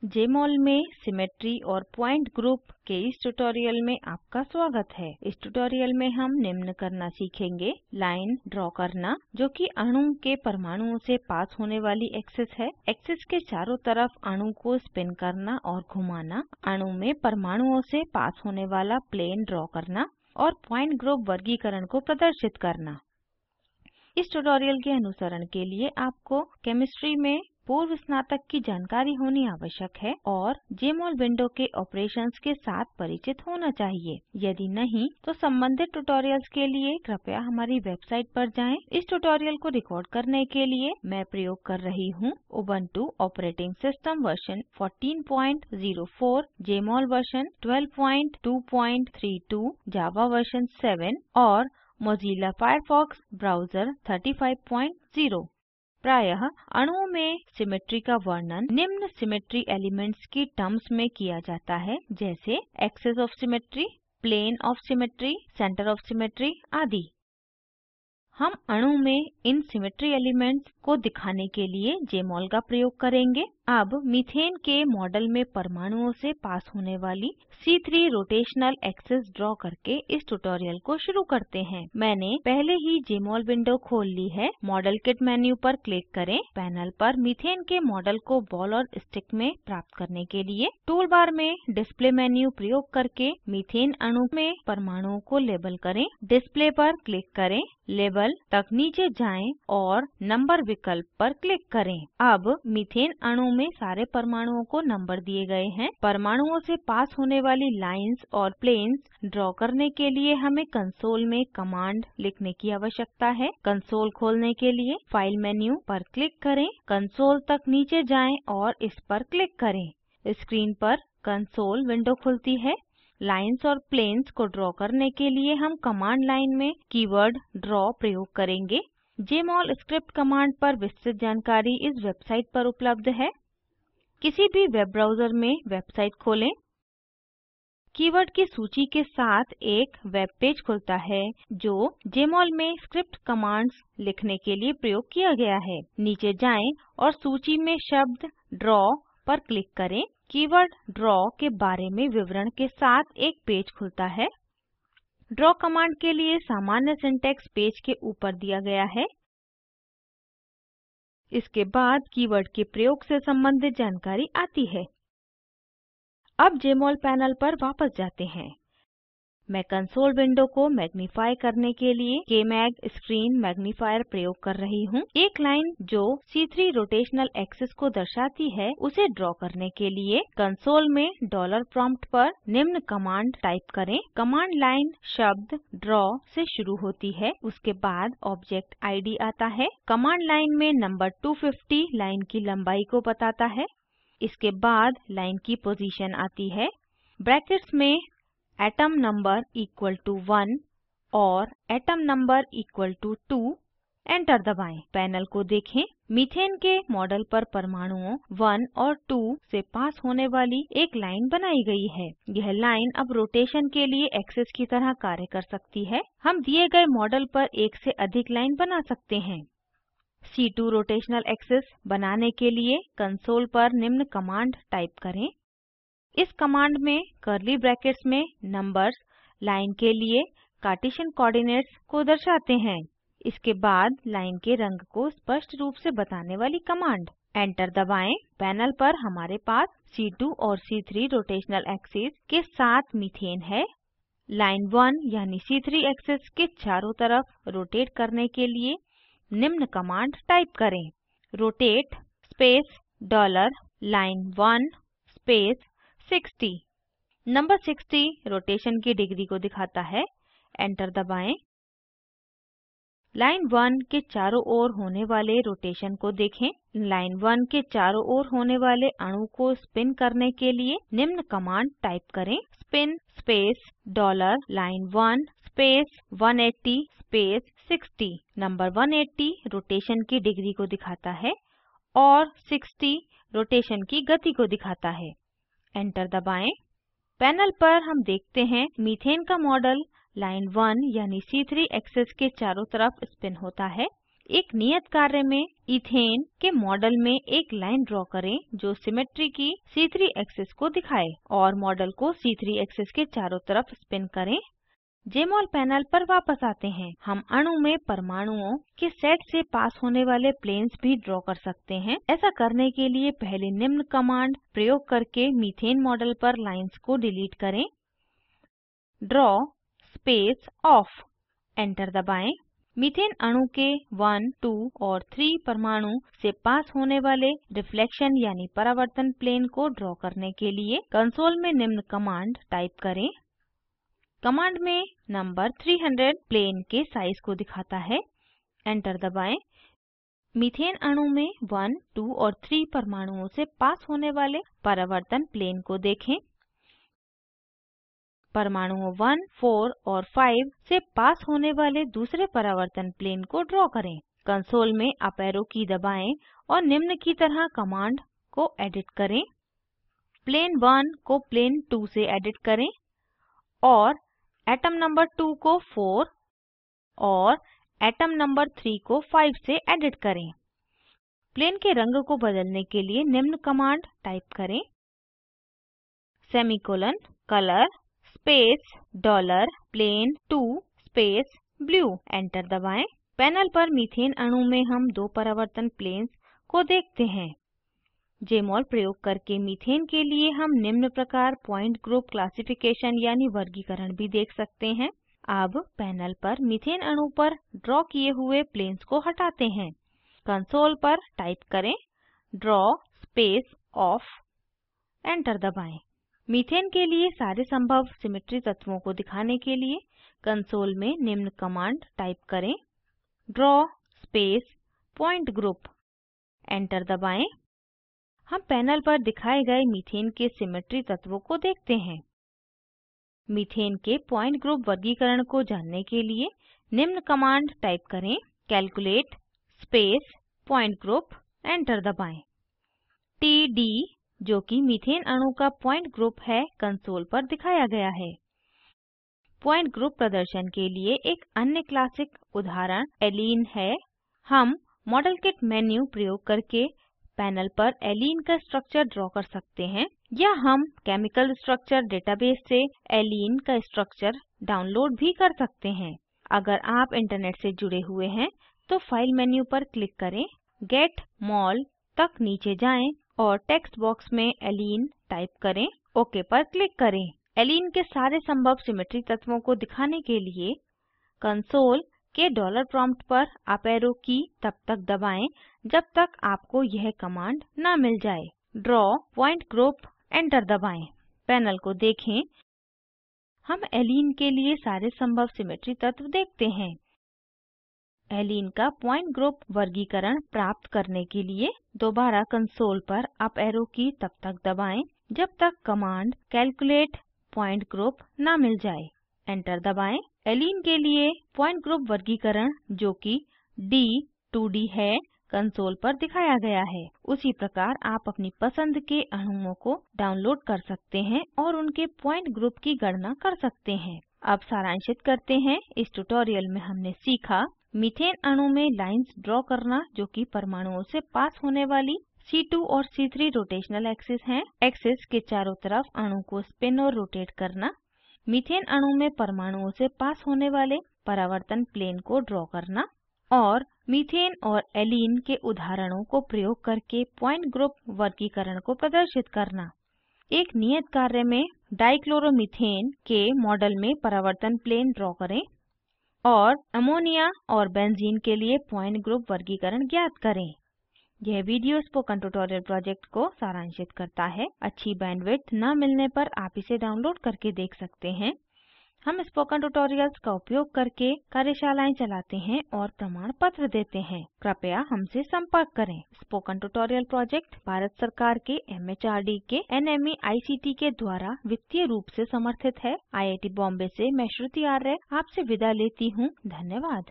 Jmol में symmetry और point group के इस ट्यूटोरियल में आपका स्वागत है। इस ट्यूटोरियल में हम निम्न करना सीखेंगे। लाइन ड्रॉ करना जो कि अणु के परमाणुओं से पास होने वाली एक्सिस है। एक्सिस के चारों तरफ अणु को स्पिन करना और घुमाना। अणु में परमाणुओं से पास होने वाला प्लेन ड्रॉ करना और पॉइंट ग्रुप वर्गीकरण को प्रदर्शित करना। इस ट्यूटोरियल के अनुसरण के लिए आपको केमिस्ट्री में पूर्व स्नातक की जानकारी होनी आवश्यक है और जेमोल विंडो के ऑपरेशंस के साथ परिचित होना चाहिए। यदि नहीं तो संबंधित ट्यूटोरियल्स के लिए कृपया हमारी वेबसाइट पर जाएं। इस ट्यूटोरियल को रिकॉर्ड करने के लिए मैं प्रयोग कर रही हूँ Ubuntu operating system version 1404, Jmol version 12.232, Java version 7 और मोजिल्ला फायरफॉक्स ब्राउज़र 35.0। प्रायः अणुओं में सिमेट्री का वर्णन निम्न सिमेट्री एलिमेंट्स की टर्म्स में किया जाता है, जैसे axis of symmetry, plane of symmetry, centre of symmetry आदि। हम अणु में इन सिमेट्री एलिमेंट्स को दिखाने के लिए जेमोल का प्रयोग करेंगे। अब मीथेन के मॉडल में परमाणुओं से पास होने वाली C3 रोटेशनल एक्सिस ड्रॉ करके इस ट्यूटोरियल को शुरू करते हैं। मैंने पहले ही जेमोल विंडो खोल ली है। मॉडल किट मेन्यू पर क्लिक करें। पैनल पर मीथेन के मॉडल को बॉल और स्टिक में प्राप्त करने के लिए टूल बार में डिस्प्ले मेन्यू प्रयोग करके मीथेन अणु में परमाणुओं को लेबल करें। डिस्प्ले पर क्लिक करें, लेबल तक नीचे जाएं और नंबर विकल्प पर क्लिक करें। अब मीथेन अणु में सारे परमाणुओं को नंबर दिए गए हैं। परमाणुओं से पास होने वाली लाइंस और प्लेन्स ड्रॉ करने के लिए हमें कंसोल में कमांड लिखने की आवश्यकता है। कंसोल खोलने के लिए फाइल मेन्यू पर क्लिक करें, कंसोल तक नीचे जाएं और इस पर क्लिक करें। स्क्रीन पर कंसोल विंडो खुलती है। लाइंस और प्लेन्स को ड्रॉ करने के लिए हम कमांड लाइन में कीवर्ड ड्रॉ प्रयोग करेंगे। जेमोल स्क्रिप्ट कमांड पर विस्तृत जानकारी इस वेबसाइट पर उपलब्ध है। किसी भी वेब ब्राउज़र में वेबसाइट खोलें। कीवर्ड की सूची के साथ एक वेब पेज खुलता है जो जेमोल में स्क्रिप्ट कमांड्स लिखने के लिए प्रयोग किया गया है। नीचे जाएं और सूची में शब्द ड्रॉ पर क्लिक करें। कीवर्ड ड्रॉ के बारे में विवरण के साथ एक पेज खुलता है। ड्रॉ कमांड के लिए सामान्य सिंटैक्स पेज के ऊपर दिया गया है। इसके बाद कीवर्ड के प्रयोग से संबंधित जानकारी आती है। अब जेमोल पैनल पर वापस जाते हैं। मैं कंसोल विंडो को मैग्नीफाई करने के लिए कमाग स्क्रीन मैग्नीफायर प्रयोग कर रही हूँ। एक लाइन जो C3 रोटेशनल एक्सिस को दर्शाती है उसे ड्रॉ करने के लिए कंसोल में डॉलर प्रॉम्प्ट पर निम्न कमांड टाइप करें। कमांड लाइन शब्द ड्रॉ से शुरू होती है, उसके बाद ऑब्जेक्ट ID आता है। कमांड लाइन में नंबर 250 लाइन की लंबाई को बताता है। इसके बाद लाइन की पोजीशन आती है। ब्रैकेट्स में एटम नंबर इक्वल टू 1 और atom number equal to 2 enter दबाएं। पैनल को देखें। मीथेन के मॉडल पर परमाणुओं 1 और 2 से पास होने वाली एक लाइन बनाई गई है। यह लाइन अब रोटेशन के लिए एक्सिस की तरह कार्य कर सकती है। हम दिए गए मॉडल पर एक से अधिक लाइन बना सकते हैं। C2 रोटेशनल एक्सिस बनाने के लिए कंसोल पर निम्न कमांड टाइप करें। इस कमांड में कर्ली ब्रैकेट्स में नंबर्स लाइन के लिए कार्टेशियन कोऑर्डिनेट्स को दर्शाते हैं। इसके बाद लाइन के रंग को स्पष्ट रूप से बताने वाली कमांड। एंटर दबाएं। पैनल पर हमारे पास C2 और C3 रोटेशनल एक्सिस के साथ मीथेन है। लाइन 1 यानी C3 एक्सिस के चारों तरफ रोटेट करने के लिए निम्न कमांड टाइप करें। Rotate space dollar line 1 space 60। Number 60 rotation की डिग्री को दिखाता है। एंटर दबाएं। लाइन 1 के चारों ओर होने वाले रोटेशन को देखें। लाइन 1 के चारों ओर होने वाले अणु को स्पिन करने के लिए निम्न कमांड टाइप करें। Spin space dollar line 1 space 180 space 60। Number 180 rotation की डिग्री को दिखाता है और 60 रोटेशन की गति को दिखाता है। एंटर दबाएं। पैनल पर हम देखते हैं मीथेन का मॉडल लाइन 1 यानी C3 एक्सिस के चारों तरफ स्पिन होता है। एक नियत कार्य में इथेन के मॉडल में एक लाइन ड्रा करें जो सिमेट्री की C3 एक्सिस को दिखाए और मॉडल को C3 एक्सिस के चारों तरफ स्पिन करें। जेमोल पैनल पर वापस आते हैं। हम अणु में परमाणुओं के सेट से पास होने वाले प्लेन्स भी ड्रा कर सकते हैं। ऐसा करने के लिए पहले निम्न कमांड प्रयोग करके मीथेन मॉडल पर लाइंस को डिलीट करें। ड्रॉ स्पेस ऑफ, एंटर दबाएं। मीथेन अणु के 1, 2 और 3 परमाणु से पास होने वाले रिफ्लेक्शन यानी परावर्तन प्लेन को ड्रॉ करने के लिए कंसोल में निम्न कमांड टाइप करें। कमांड में नंबर 300 प्लेन के साइज को दिखाता है। एंटर दबाएं। मीथेन अणु में 1, 2 और 3 परमाणुओं से पास होने वाले परावर्तन प्लेन को देखें। परमाणुओं 1, 4 और 5 से पास होने वाले दूसरे परावर्तन प्लेन को ड्रॉ करें। कंसोल में अप एरो की दबाएं और निम्न की तरह कमांड को एडिट करें। प्लेन 1 को प्लेन 2 से एडिट करें और एटम नंबर 2 को 4 और एटम नंबर 3 को 5 से एडिट करें। प्लेन के रंग को बदलने के लिए निम्न कमांड टाइप करें। Semicolon colour space dollar plane 2 space blue, enter दबाएं। पैनल पर मीथेन अणु में हम 2 परावर्तन प्लेन्स को देखते हैं। जेमोल प्रयोग करके मीथेन के लिए हम निम्न प्रकार पॉइंट ग्रुप क्लासिफिकेशन यानी वर्गीकरण भी देख सकते हैं। अब पैनल पर मीथेन अणु पर ड्रॉ किए हुए प्लेन्स को हटाते हैं। कंसोल पर टाइप करें ड्रॉ स्पेस ऑफ, एंटर दबाएं। मीथेन के लिए सारे संभव सिमेट्री तत्वों को दिखाने के लिए कंसोल में निम्न कमांड टाइप करें draw space point group, enter दबाएं। हम पैनल पर दिखाए गए मीथेन के सिमेट्री तत्वों को देखते हैं। मीथेन के पॉइंट ग्रुप वर्गीकरण को जानने के लिए निम्न कमांड टाइप करें calculate space point group, enter दबाएं। TD जो कि मीथेन अणु का पॉइंट ग्रुप है कंसोल पर दिखाया गया है। पॉइंट ग्रुप प्रदर्शन के लिए एक अन्य क्लासिक उदाहरण एलीन है। हम मॉडल किट मेन्यू प्रयोग करके पैनल पर एलीन का स्ट्रक्चर ड्रॉ कर सकते हैं या हम केमिकल स्ट्रक्चर डेटाबेस से एलीन का स्ट्रक्चर डाउनलोड भी कर सकते हैं। अगर आप इंटरनेट से जुड़े हुए हैं तो फाइल मेन्यू पर क्लिक करें, गेट मोल तक नीचे जाएं और टेक्स्ट बॉक्स में एलीन टाइप करें, ओके पर क्लिक करें। एलीन के सारे संभव सिमेट्री तत्वों को दिखाने के लिए कंसोल के डॉलर प्रॉम्प्ट पर अप एरो की तब तक दबाएं जब तक आपको यह कमांड ना मिल जाए ड्रॉ पॉइंट ग्रुप, एंटर दबाएं। पैनल को देखें। हम एलीन के लिए सारे संभव सिमेट्री तत्व देखते हैं। एलीन का पॉइंट ग्रुप वर्गीकरण प्राप्त करने के लिए दोबारा कंसोल पर अप एरो की तब तक दबाएं जब तक कमांड कैलकुलेट पॉइंट ग्रुप ना मिल जाए, एंटर दबाएं। एलीन के लिए पॉइंट ग्रुप वर्गीकरण जो कि D2D है कंसोल पर दिखाया गया है। उसी प्रकार आप अपनी पसंद के अणुओं को डाउनलोड कर सकते हैं और उनके पॉइंट ग्रुप की गणना कर सकते हैं। अब सारांशित करते हैं। इस ट्यूटोरियल में हमने सीखा मीथेन अणु में लाइंस ड्रॉ करना जो कि परमाणुओं से पास होने वाली C2 और C3 रोटेशनल एक्सिस हैं। एक्सिस के चारों तरफ अणु को स्पिन और रोटेट करना। मीथेन अणु में परमाणुओं से पास होने वाले परावर्तन प्लेन को ड्रॉ करना और मीथेन और एलीन के उदाहरणों को प्रयोग करके पॉइंट ग्रुप वर्गीकरण को प्रदर्शित करना। एक नियत कार्य में डाइक्लोरोमीथेन के मॉडल में परावर्तन प्लेन ड्रॉ करें और अमोनिया और बेंजीन के लिए पॉइंट ग्रुप वर्गीकरण ज्ञात करें। यह वीडियो स्पोकन ट्यूटोरियल प्रोजेक्ट को सारांशित करता है। अच्छी बैंडविड्थ न मिलने पर आप इसे डाउनलोड करके देख सकते हैं। हम स्पोकन ट्यूटोरियल्स का उपयोग करके कार्यशालाएं चलाते हैं और प्रमाण पत्र देते हैं। कृपया हमसे संपर्क करें। स्पोकन ट्यूटोरियल प्रोजेक्ट भारत सरकार के MHRD के NMEICT के द्वारा वित्तीय रूप से समर्थित है। IIT बॉम्बे से मैं श्रुति आर्य आपसे विदा लेती हूँ। धन्यवाद।